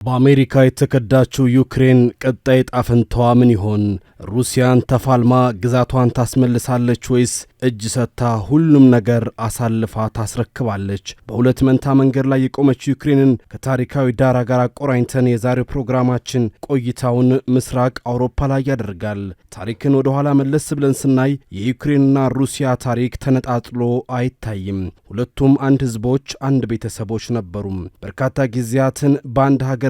በአሜሪካ የተከዳችው ዩክሬን ቀጣይ ጣፈንታዋ ምን ይሆን? ሩሲያን ተፋልማ ግዛቷን ታስመልሳለች ወይስ እጅ ሰጥታ ሁሉም ነገር አሳልፋ ታስረክባለች? በሁለት መንታ መንገድ ላይ የቆመችው ዩክሬንን ከታሪካዊ ዳራ ጋር አቆራኝተን የዛሬው ፕሮግራማችን ቆይታውን ምስራቅ አውሮፓ ላይ ያደርጋል። ታሪክን ወደ ኋላ መለስ ብለን ስናይ የዩክሬንና ሩሲያ ታሪክ ተነጣጥሎ አይታይም። ሁለቱም አንድ ህዝቦች፣ አንድ ቤተሰቦች ነበሩ። በርካታ ጊዜያትን በአንድ ሀገርነት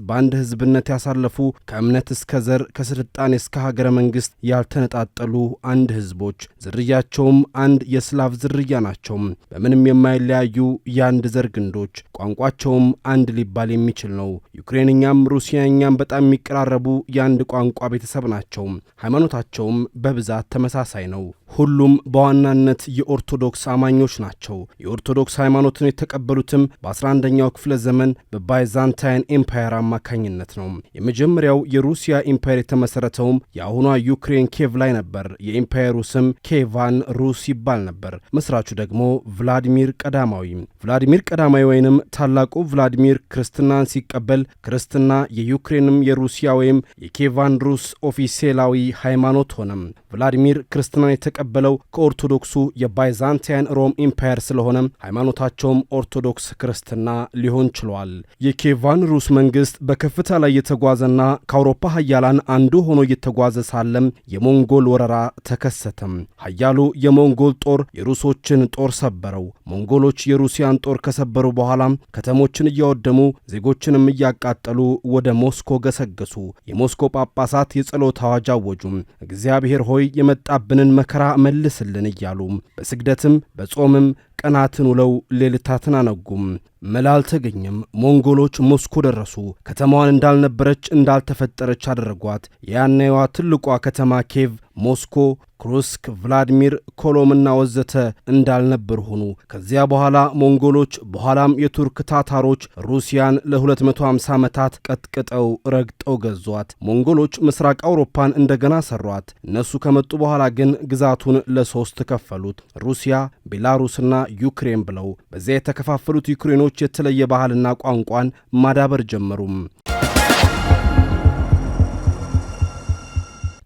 በአንድ ህዝብነት ያሳለፉ ከእምነት እስከ ዘር ከስልጣኔ እስከ ሀገረ መንግስት ያልተነጣጠሉ አንድ ህዝቦች፣ ዝርያቸውም አንድ የስላቭ ዝርያ ናቸው። በምንም የማይለያዩ የአንድ ዘር ግንዶች፣ ቋንቋቸውም አንድ ሊባል የሚችል ነው። ዩክሬንኛም ሩሲያኛም በጣም የሚቀራረቡ የአንድ ቋንቋ ቤተሰብ ናቸው። ሃይማኖታቸውም በብዛት ተመሳሳይ ነው። ሁሉም በዋናነት የኦርቶዶክስ አማኞች ናቸው። የኦርቶዶክስ ሃይማኖትን የተቀበሉትም በ11ኛው ክፍለ ዘመን በባይዛንታይን ኤምፓየር አማካኝነት ነው። የመጀመሪያው የሩሲያ ኤምፓየር የተመሰረተውም የአሁኗ ዩክሬን ኬቭ ላይ ነበር። የኤምፓየሩ ስም ኬቫን ሩስ ይባል ነበር። መስራቹ ደግሞ ቭላዲሚር ቀዳማዊ። ቭላዲሚር ቀዳማዊ ወይንም ታላቁ ቭላዲሚር ክርስትናን ሲቀበል ክርስትና የዩክሬንም የሩሲያ ወይም የኬቫን ሩስ ኦፊሴላዊ ሃይማኖት ሆነም። ቭላዲሚር ክርስትናን የተቀበለው ከኦርቶዶክሱ የባይዛንታይን ሮም ኢምፓየር ስለሆነ ሃይማኖታቸውም ኦርቶዶክስ ክርስትና ሊሆን ችሏል። የኬቫን ሩስ መንግስት በከፍታ ላይ የተጓዘና ከአውሮፓ ሀያላን አንዱ ሆኖ እየተጓዘ ሳለም የሞንጎል ወረራ ተከሰተም። ሀያሉ የሞንጎል ጦር የሩሶችን ጦር ሰበረው። ሞንጎሎች የሩሲያን ጦር ከሰበሩ በኋላ ከተሞችን እያወደሙ ዜጎችንም እያቃጠሉ ወደ ሞስኮ ገሰገሱ። የሞስኮ ጳጳሳት የጸሎት አዋጅ አወጁ። እግዚአብሔር ሆይ የመጣብንን መከራ መልስልን እያሉ በስግደትም በጾምም ቀናትን ውለው ሌሊታትን አነጉም። መላ አልተገኘም። ሞንጎሎች ሞስኮ ደረሱ። ከተማዋን እንዳልነበረች እንዳልተፈጠረች አደረጓት። የያኔዋ ትልቋ ከተማ ኬቭ፣ ሞስኮ፣ ክሩስክ፣ ቭላድሚር፣ ኮሎምና ወዘተ እንዳልነበር ሆኑ። ከዚያ በኋላ ሞንጎሎች በኋላም የቱርክ ታታሮች ሩሲያን ለ250 ዓመታት ቀጥቅጠው ረግጠው ገዟት። ሞንጎሎች ምስራቅ አውሮፓን እንደገና ሰሯት። እነሱ ከመጡ በኋላ ግን ግዛቱን ለሶስት ከፈሉት፣ ሩሲያ፣ ቤላሩስና ዩክሬን ብለው። በዚያ የተከፋፈሉት ዩክሬኖች የተለየ ባህልና ቋንቋን ማዳበር ጀመሩም።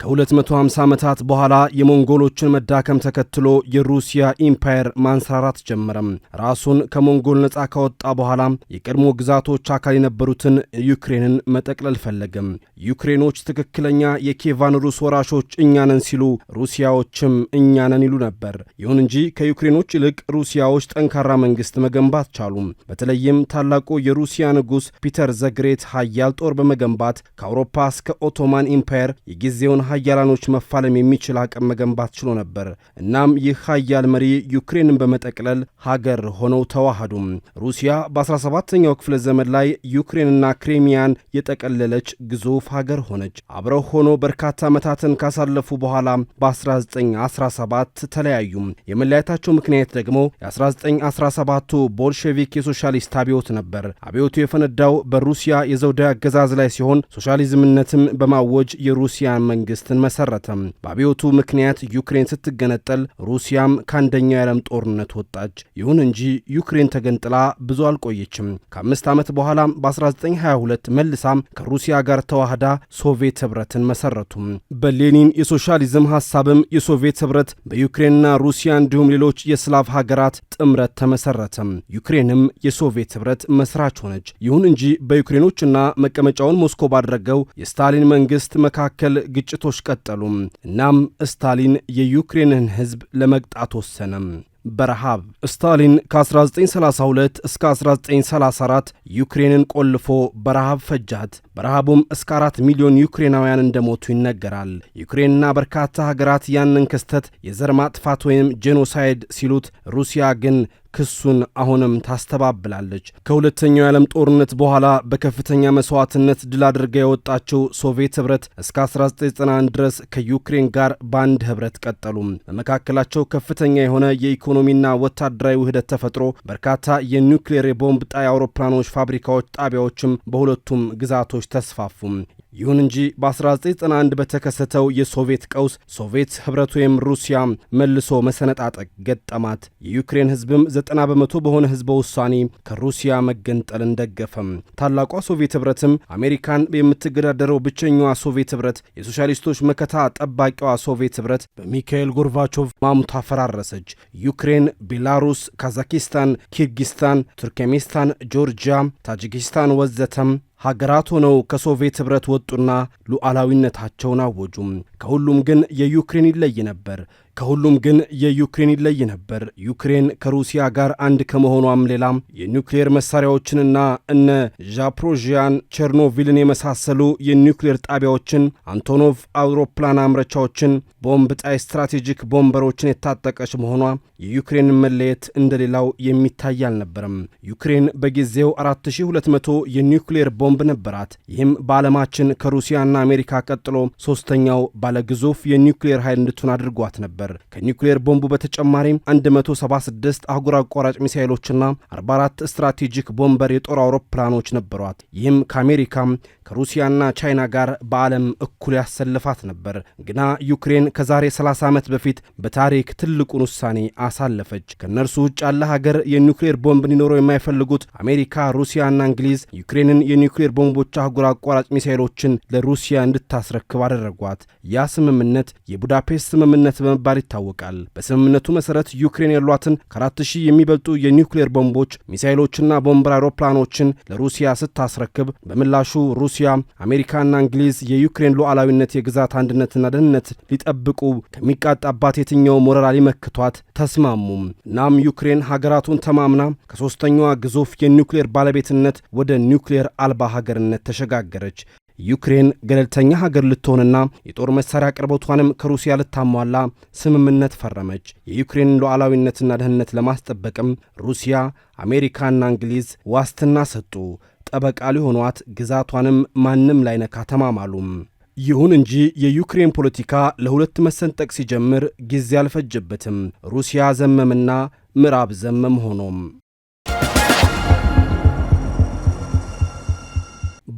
ከ250 ዓመታት በኋላ የሞንጎሎችን መዳከም ተከትሎ የሩሲያ ኢምፓየር ማንሰራራት ጀመረም። ራሱን ከሞንጎል ነፃ ካወጣ በኋላ የቀድሞ ግዛቶች አካል የነበሩትን ዩክሬንን መጠቅለል ፈለገም። ዩክሬኖች ትክክለኛ የኬቫን ሩስ ወራሾች እኛነን ሲሉ፣ ሩሲያዎችም እኛነን ይሉ ነበር። ይሁን እንጂ ከዩክሬኖች ይልቅ ሩሲያዎች ጠንካራ መንግስት መገንባት ቻሉ። በተለይም ታላቁ የሩሲያ ንጉሥ ፒተር ዘግሬት ሀያል ጦር በመገንባት ከአውሮፓ እስከ ኦቶማን ኢምፓየር የጊዜውን ሀያላኖች መፋለም የሚችል አቅም መገንባት ችሎ ነበር። እናም ይህ ሀያል መሪ ዩክሬንን በመጠቅለል ሀገር ሆነው ተዋሃዱም። ሩሲያ በ17ኛው ክፍለ ዘመን ላይ ዩክሬንና ክሬሚያን የጠቀለለች ግዙፍ ሀገር ሆነች። አብረው ሆኖ በርካታ ዓመታትን ካሳለፉ በኋላ በ1917 ተለያዩ። የመለያየታቸው ምክንያት ደግሞ የ1917ቱ ቦልሼቪክ የሶሻሊስት አብዮት ነበር። አብዮቱ የፈነዳው በሩሲያ የዘውዳዊ አገዛዝ ላይ ሲሆን ሶሻሊዝምነትም በማወጅ የሩሲያን መንግስትን መሰረተም። በአብዮቱ ምክንያት ዩክሬን ስትገነጠል ሩሲያም ከአንደኛው የዓለም ጦርነት ወጣች። ይሁን እንጂ ዩክሬን ተገንጥላ ብዙ አልቆየችም። ከ5 ዓመት በኋላ በ1922 መልሳም ከሩሲያ ጋር ተዋህዳ ሶቪየት ህብረትን መሰረቱም። በሌኒን የሶሻሊዝም ሐሳብም የሶቪየት ህብረት በዩክሬንና ሩሲያ እንዲሁም ሌሎች የስላቭ ሀገራት ጥምረት ተመሰረተም። ዩክሬንም የሶቪየት ህብረት መስራች ሆነች። ይሁን እንጂ በዩክሬኖችና መቀመጫውን ሞስኮ ባደረገው የስታሊን መንግስት መካከል ግጭቶች ቀጠሉም። እናም ስታሊን የዩክሬንን ህዝብ ለመቅጣት ወሰነም። በረሃብ ስታሊን ከ1932 እስከ 1934 ዩክሬንን ቆልፎ በረሃብ ፈጃት። በረሃቡም እስከ 4 ሚሊዮን ዩክሬናውያን እንደሞቱ ይነገራል። ዩክሬንና በርካታ ሀገራት ያንን ክስተት የዘር ማጥፋት ወይም ጄኖሳይድ ሲሉት፣ ሩሲያ ግን ክሱን አሁንም ታስተባብላለች። ከሁለተኛው የዓለም ጦርነት በኋላ በከፍተኛ መስዋዕትነት ድል አድርጋ የወጣችው ሶቪየት ህብረት እስከ 1991 ድረስ ከዩክሬን ጋር በአንድ ህብረት ቀጠሉም። በመካከላቸው ከፍተኛ የሆነ የኢኮኖሚና ወታደራዊ ውህደት ተፈጥሮ በርካታ የኒውክሌር የቦምብ ጣይ አውሮፕላኖች ፋብሪካዎች፣ ጣቢያዎችም በሁለቱም ግዛቶች ተስፋፉም። ይሁን እንጂ በ1991 በተከሰተው የሶቪየት ቀውስ ሶቪየት ህብረት ወይም ሩሲያ መልሶ መሰነጣጠቅ ገጠማት። የዩክሬን ህዝብም 90 በመቶ በሆነ ህዝበ ውሳኔ ከሩሲያ መገንጠልን ደገፈም። ታላቋ ሶቪየት ህብረትም አሜሪካን የምትገዳደረው ብቸኛዋ ሶቪየት ህብረት፣ የሶሻሊስቶች መከታ ጠባቂዋ ሶቪየት ህብረት በሚካኤል ጎርባቾቭ ማሙት አፈራረሰች። ዩክሬን፣ ቤላሩስ፣ ካዛኪስታን፣ ኪርጊስታን፣ ቱርክሜኒስታን፣ ጆርጂያ፣ ታጂኪስታን ወዘተም ሀገራት ሆነው ከሶቪየት ህብረት ወጡና ሉዓላዊነታቸውን አወጁም። ከሁሉም ግን የዩክሬን ይለይ ነበር። ዩክሬን ከሩሲያ ጋር አንድ ከመሆኗም ሌላ የኒውክሌር መሳሪያዎችንና እነ ዛፖሮዥያን፣ ቸርኖቪልን የመሳሰሉ የኒውክሌር ጣቢያዎችን፣ አንቶኖቭ አውሮፕላን አምረቻዎችን፣ ቦምብ ጣይ ስትራቴጂክ ቦምበሮችን የታጠቀች መሆኗ የዩክሬን መለየት እንደሌላው የሚታይ አልነበረም። ዩክሬን በጊዜው 4200 የኒውክሌር ቦምብ ነበራት። ይህም በዓለማችን ከሩሲያና አሜሪካ ቀጥሎ ሶስተኛው ባለግዙፍ የኒውክሌር ኃይል እንድትሆን አድርጓት ነበር። ከኒውክሌር ቦምቡ በተጨማሪም 176 አህጉር አቋራጭ ሚሳኤሎችና 44 ስትራቴጂክ ቦምበር የጦር አውሮፕላኖች ነበሯት። ይህም ከአሜሪካ ከሩሲያና ቻይና ጋር በዓለም እኩል ያሰልፋት ነበር። ግና ዩክሬን ከዛሬ 30 ዓመት በፊት በታሪክ ትልቁን ውሳኔ አሳለፈች። ከእነርሱ ውጭ ያለ ሀገር የኒውክሌር ቦምብ እንዲኖረው የማይፈልጉት አሜሪካ፣ ሩሲያና እንግሊዝ ዩክሬንን የኒውክሌር ቦምቦች አህጉር አቋራጭ ሚሳኤሎችን ለሩሲያ እንድታስረክብ አደረጓት። ያ ስምምነት የቡዳፔስት ስምምነት በመባል ይታወቃል። በስምምነቱ መሰረት ዩክሬን ያሏትን ከ4000 የሚበልጡ የኒውክሌር ቦምቦች፣ ሚሳኤሎችና ቦምበር አውሮፕላኖችን ለሩሲያ ስታስረክብ በምላሹ ሩሲያ፣ አሜሪካና እንግሊዝ የዩክሬን ሉዓላዊነት፣ የግዛት አንድነትና ደህንነት ሊጠብቁ ከሚቃጣባት የትኛውም ወረራ ሊመክቷት ተስማሙም። እናም ዩክሬን ሀገራቱን ተማምና ከሶስተኛዋ ግዙፍ የኒውክሌር ባለቤትነት ወደ ኒውክሌር አልባ ሀገርነት ተሸጋገረች። ዩክሬን ገለልተኛ ሀገር ልትሆንና የጦር መሳሪያ አቅርቦቷንም ከሩሲያ ልታሟላ ስምምነት ፈረመች። የዩክሬን ሉዓላዊነትና ደህንነት ለማስጠበቅም ሩሲያ፣ አሜሪካና እንግሊዝ ዋስትና ሰጡ። ጠበቃ ሊሆኗት ግዛቷንም ማንም ላይነካ ተማማሉም። ይሁን እንጂ የዩክሬን ፖለቲካ ለሁለት መሰንጠቅ ሲጀምር ጊዜ አልፈጀበትም። ሩሲያ ዘመምና ምዕራብ ዘመም ሆኖም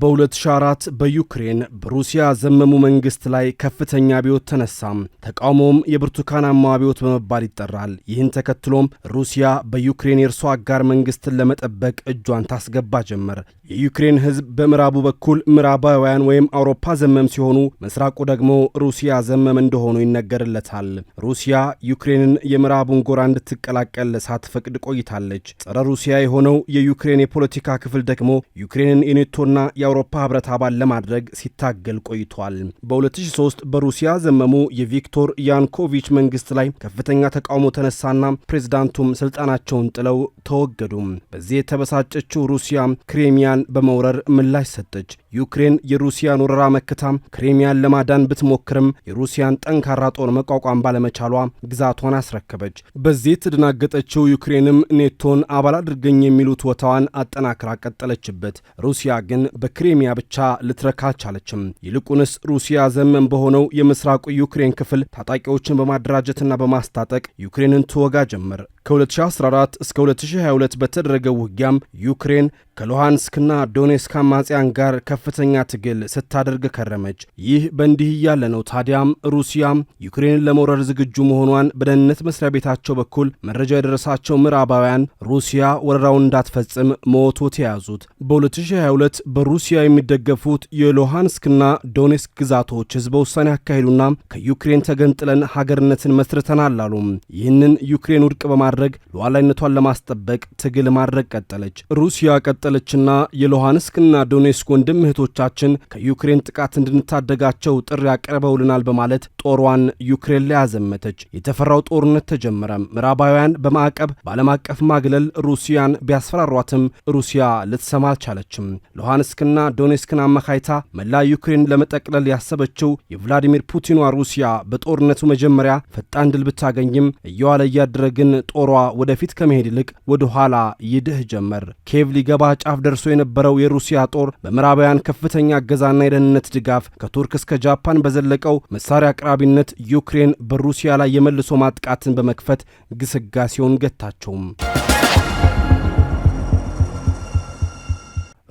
በ2004 በዩክሬን በሩሲያ ዘመሙ መንግስት ላይ ከፍተኛ አብዮት ተነሳም። ተቃውሞም የብርቱካናማው አብዮት በመባል ይጠራል። ይህን ተከትሎም ሩሲያ በዩክሬን የእርሷ አጋር መንግስትን ለመጠበቅ እጇን ታስገባ ጀመር። የዩክሬን ህዝብ በምዕራቡ በኩል ምዕራባውያን ወይም አውሮፓ ዘመም ሲሆኑ፣ ምስራቁ ደግሞ ሩሲያ ዘመም እንደሆኑ ይነገርለታል። ሩሲያ ዩክሬንን የምዕራቡን ጎራ እንድትቀላቀል ሳትፈቅድ ቆይታለች። ጸረ ሩሲያ የሆነው የዩክሬን የፖለቲካ ክፍል ደግሞ ዩክሬንን የኔቶና የአውሮፓ ህብረት አባል ለማድረግ ሲታገል ቆይቷል። በ2003 በሩሲያ ዘመሙ የቪክቶር ያኑኮቪች መንግስት ላይ ከፍተኛ ተቃውሞ ተነሳና ፕሬዝዳንቱም ስልጣናቸውን ጥለው ተወገዱም። በዚህ የተበሳጨችው ሩሲያ ክሬሚያን በመውረር ምላሽ ሰጠች። ዩክሬን የሩሲያን ወረራ መክታም ክሬሚያን ለማዳን ብትሞክርም የሩሲያን ጠንካራ ጦር መቋቋም ባለመቻሏ ግዛቷን አስረከበች። በዚህ የተደናገጠችው ዩክሬንም ኔቶን አባል አድርገኝ የሚሉት ወታዋን አጠናክራ ቀጠለችበት። ሩሲያ ግን በክሬሚያ ብቻ ልትረካ አልቻለችም። ይልቁንስ ሩሲያ ዘመን በሆነው የምስራቁ ዩክሬን ክፍል ታጣቂዎችን በማደራጀትና በማስታጠቅ ዩክሬንን ትወጋ ጀመር። ከ2014 እስከ 2022 በተደረገው ውጊያም ዩክሬን ከሉሃንስክና ዶኔስክ አማጽያን ጋር ከፍተኛ ትግል ስታደርግ ከረመች። ይህ በእንዲህ እያለ ነው ታዲያም ሩሲያ ዩክሬንን ለመውረር ዝግጁ መሆኗን በደህንነት መስሪያ ቤታቸው በኩል መረጃ የደረሳቸው ምዕራባውያን ሩሲያ ወረራውን እንዳትፈጽም መወትወት የያዙት። በ2022 በሩሲያ የሚደገፉት የሉሃንስክና ዶኔስክ ግዛቶች ህዝበ ውሳኔ አካሄዱና ከዩክሬን ተገንጥለን ሀገርነትን መስርተናል አሉ። ይህንን ዩክሬን ውድቅ በማድረግ ሉዓላዊነቷን ለማስጠበቅ ትግል ማድረግ ቀጠለች። ሩሲያ ቀጠለችና የሉሃንስክና ዶኔስክ ወንድም እህቶቻችን ከዩክሬን ጥቃት እንድንታደጋቸው ጥሪ ያቀርበውልናል በማለት ጦሯን ዩክሬን ላይ አዘመተች። የተፈራው ጦርነት ተጀመረ። ምዕራባውያን በማዕቀብ በዓለም አቀፍ ማግለል ሩሲያን ቢያስፈራሯትም ሩሲያ ልትሰማ አልቻለችም። ሉሃንስክና ዶኔስክን አመካይታ መላ ዩክሬን ለመጠቅለል ያሰበችው የቭላዲሚር ፑቲኗ ሩሲያ በጦርነቱ መጀመሪያ ፈጣን ድል ብታገኝም እየዋለ እያደረግን ጦሯ ወደፊት ከመሄድ ይልቅ ወደ ኋላ ይድህ ጀመር። ኬቭ ሊገባ ጫፍ ደርሶ የነበረው የሩሲያ ጦር በምዕራባውያን ከፍተኛ እገዛና የደህንነት ድጋፍ ከቱርክ እስከ ጃፓን በዘለቀው መሳሪያ አቅራቢነት ዩክሬን በሩሲያ ላይ የመልሶ ማጥቃትን በመክፈት ግስጋሴውን ገታቸውም።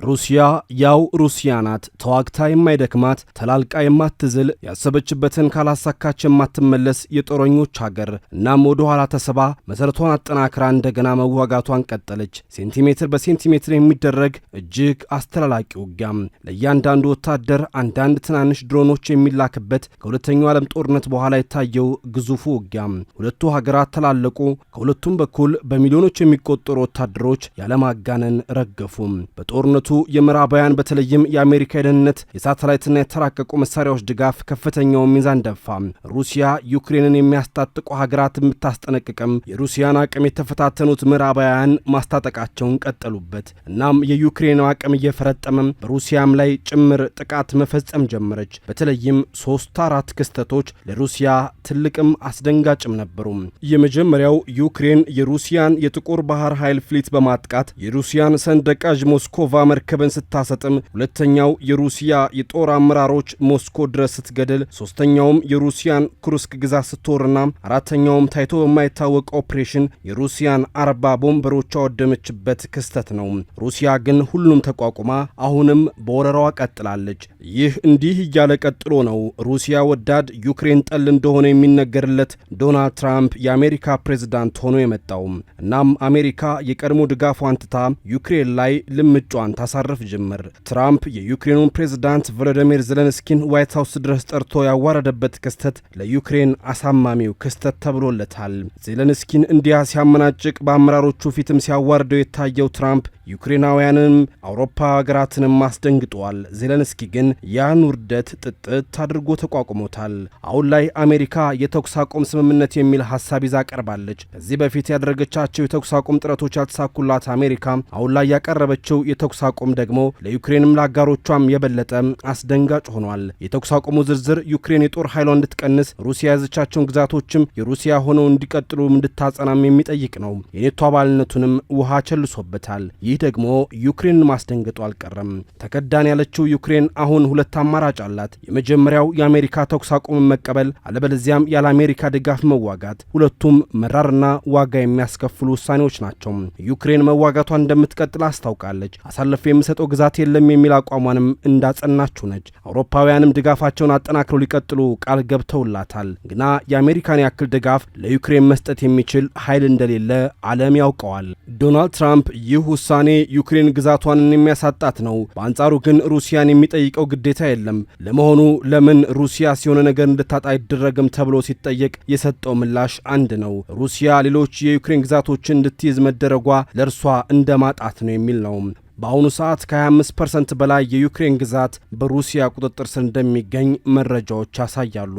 ሩሲያ ያው ሩሲያ ናት። ተዋግታ የማይደክማት ተላልቃ የማትዝል ያሰበችበትን ካላሳካች የማትመለስ የጦረኞች ሀገር። እናም ወደ ኋላ ተሰባ መሰረቷን አጠናክራ እንደገና መዋጋቷን ቀጠለች። ሴንቲሜትር በሴንቲሜትር የሚደረግ እጅግ አስተላላቂ ውጊያም፣ ለእያንዳንዱ ወታደር አንዳንድ ትናንሽ ድሮኖች የሚላክበት ከሁለተኛው ዓለም ጦርነት በኋላ የታየው ግዙፉ ውጊያም። ሁለቱ ሀገራት ተላለቁ። ከሁለቱም በኩል በሚሊዮኖች የሚቆጠሩ ወታደሮች ያለማጋነን ረገፉም። በጦርነቱ የምዕራባውያን በተለይም የአሜሪካ የደህንነት የሳተላይትና የተራቀቁ መሳሪያዎች ድጋፍ ከፍተኛው ሚዛን ደፋ። ሩሲያ ዩክሬንን የሚያስታጥቁ ሀገራት የምታስጠነቅቅም የሩሲያን አቅም የተፈታተኑት ምዕራባውያን ማስታጠቃቸውን ቀጠሉበት። እናም የዩክሬን አቅም እየፈረጠመም በሩሲያም ላይ ጭምር ጥቃት መፈጸም ጀመረች። በተለይም 3-4 ክስተቶች ለሩሲያ ትልቅም አስደንጋጭም ነበሩ። የመጀመሪያው ዩክሬን የሩሲያን የጥቁር ባህር ኃይል ፍሊት በማጥቃት የሩሲያን ሰንደቃዥ ሞስኮቫ መርከብን ስታሰጥም፣ ሁለተኛው የሩሲያ የጦር አመራሮች ሞስኮ ድረስ ስትገድል፣ ሶስተኛውም የሩሲያን ኩርስክ ግዛት ስትወርና አራተኛውም ታይቶ በማይታወቅ ኦፕሬሽን የሩሲያን 40 ቦምበሮቿ ወደመችበት ክስተት ነው። ሩሲያ ግን ሁሉም ተቋቁማ አሁንም በወረራዋ ቀጥላለች። ይህ እንዲህ እያለ ቀጥሎ ነው ሩሲያ ወዳድ ዩክሬን ጠል እንደሆነ የሚነገርለት ዶናልድ ትራምፕ የአሜሪካ ፕሬዝዳንት ሆኖ የመጣው። እናም አሜሪካ የቀድሞ ድጋፏን ትታ ዩክሬን ላይ ልምጯን ታሳርፍ ጀመር። ትራምፕ የዩክሬኑን ፕሬዝዳንት ቮሎዲሚር ዜሌንስኪን ዋይት ሃውስ ድረስ ጠርቶ ያዋረደበት ክስተት ለዩክሬን አሳማሚው ክስተት ተብሎለታል። ዜሌንስኪን እንዲያ ሲያመናጭቅ በአመራሮቹ ፊትም ሲያዋርደው የታየው ትራምፕ ዩክሬናውያንም አውሮፓ ሀገራትንም አስደንግጧል። ዜሌንስኪ ግን ያን ውርደት ጥጥት አድርጎ ተቋቁሞታል። አሁን ላይ አሜሪካ የተኩስ አቁም ስምምነት የሚል ሐሳብ ይዛ ቀርባለች። ከዚህ በፊት ያደረገቻቸው የተኩስ አቁም ጥረቶች ያልተሳኩላት አሜሪካ አሁን ላይ ያቀረበችው የተኩስ አቁም ደግሞ ለዩክሬንም ለአጋሮቿም የበለጠ አስደንጋጭ ሆኗል። የተኩስ አቁሙ ዝርዝር ዩክሬን የጦር ኃይሏን እንድትቀንስ፣ ሩሲያ የያዘቻቸውን ግዛቶችም የሩሲያ ሆነው እንዲቀጥሉ እንድታጸናም የሚጠይቅ ነው። የኔቶ አባልነቱንም ውሃ ቸልሶበታል። ይህ ደግሞ ዩክሬንን ማስደንገጡ አልቀረም። ተከዳን ያለችው ዩክሬን አሁን ሁለት አማራጭ አላት። የመጀመሪያው የአሜሪካ ተኩስ አቁምን መቀበል፣ አለበለዚያም ያለ አሜሪካ ድጋፍ መዋጋት። ሁለቱም መራርና ዋጋ የሚያስከፍሉ ውሳኔዎች ናቸው። ዩክሬን መዋጋቷን እንደምትቀጥል አስታውቃለች። አሳልፌ የምሰጠው ግዛት የለም የሚል አቋሟንም እንዳጸናችሁ ነች። አውሮፓውያንም ድጋፋቸውን አጠናክረው ሊቀጥሉ ቃል ገብተውላታል። ግና የአሜሪካን ያክል ድጋፍ ለዩክሬን መስጠት የሚችል ኃይል እንደሌለ ዓለም ያውቀዋል። ዶናልድ ትራምፕ ይህ ውሳኔ ዩክሬን ግዛቷን የሚያሳጣት ነው፣ በአንጻሩ ግን ሩሲያን የሚጠይቀው ግዴታ የለም። ለመሆኑ ለምን ሩሲያ ሲሆነ ነገር እንድታጣ አይደረግም ተብሎ ሲጠየቅ የሰጠው ምላሽ አንድ ነው። ሩሲያ ሌሎች የዩክሬን ግዛቶችን እንድትይዝ መደረጓ ለእርሷ እንደ ማጣት ነው የሚል ነው። በአሁኑ ሰዓት ከ25% በላይ የዩክሬን ግዛት በሩሲያ ቁጥጥር ስር እንደሚገኝ መረጃዎች ያሳያሉ።